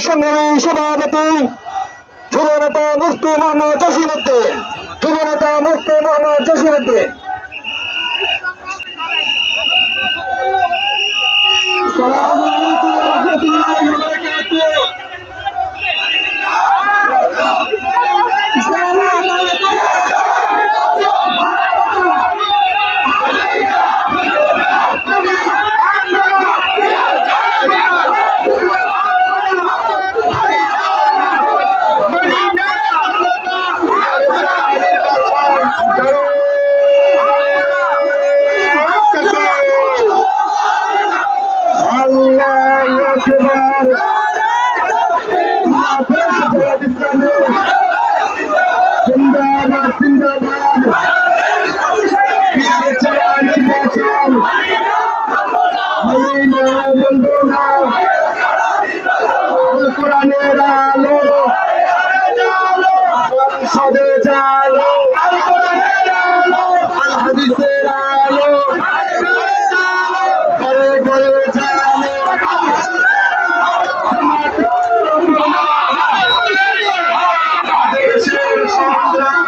সংগ্রামী সভাপতি যুবনেতা মুফতি মোহাম্মদ জসিমউদ্দিন, যুবনেতা মুফতি মোহাম্মদ জসিমউদ্দিন। কোরআনের আলো সংসদে জালো, আল হাদিসের আলো ঘরে ঘরে জালো। দেশের সংগ্রাম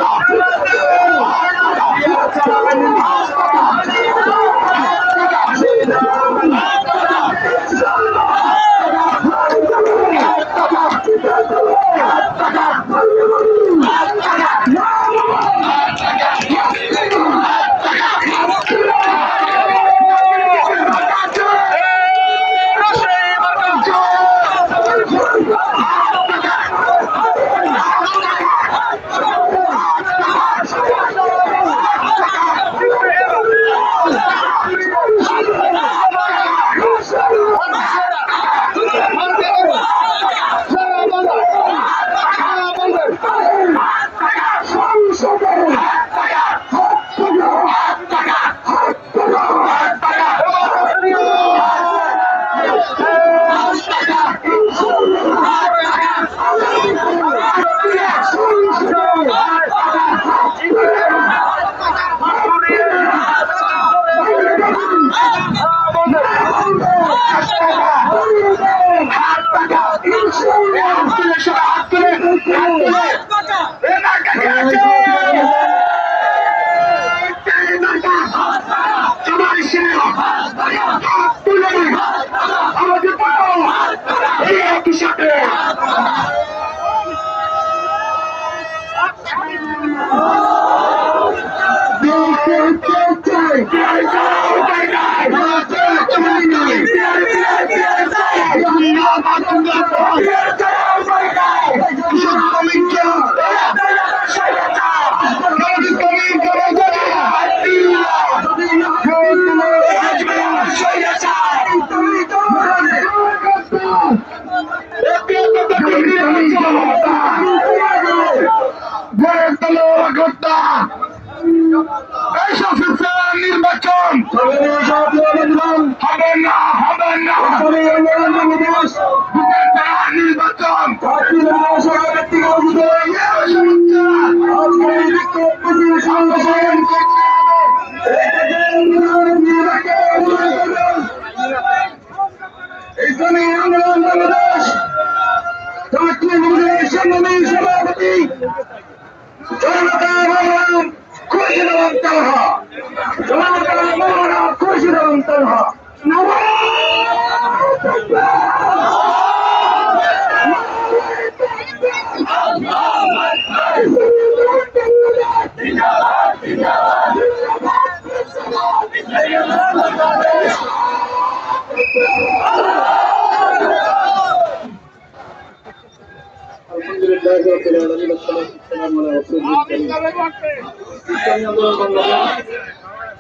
নির্বাচন হবে না, হবে না নির্বাচন সভাপতি খুরশিদ আলম তালহা, খুরশিদ আলম তালহা।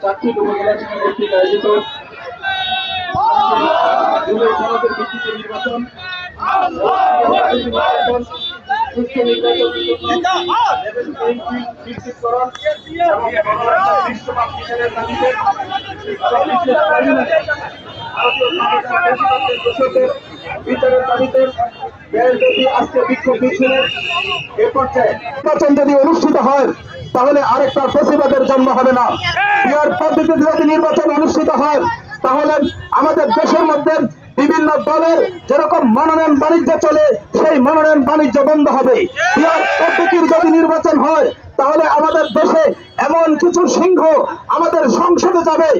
চারটি উপজেলা কর্তৃক আয়োজিত নির্বাচন বিচারের দাবিতে আজকে বিক্ষোভ মিছিলের এ পর্যায়ে নির্বাচন যদি অনুষ্ঠিত হয় তাহলে আরেকটা ফেসিবাদের জন্ম হবে না। পিয়ার পদ্ধতিতে যদি নির্বাচন অনুষ্ঠিত হয় তাহলে আমাদের দেশের মধ্যে বিভিন্ন দলের যেরকম মনোনয়ন বাণিজ্য চলে সেই মনোনয়ন বাণিজ্য বন্ধ হবে। পিয়ার পদ্ধতির যদি নির্বাচন হয় তাহলে আমাদের দেশে এমন কিছু সিংহ আমাদের সংসদে যাবে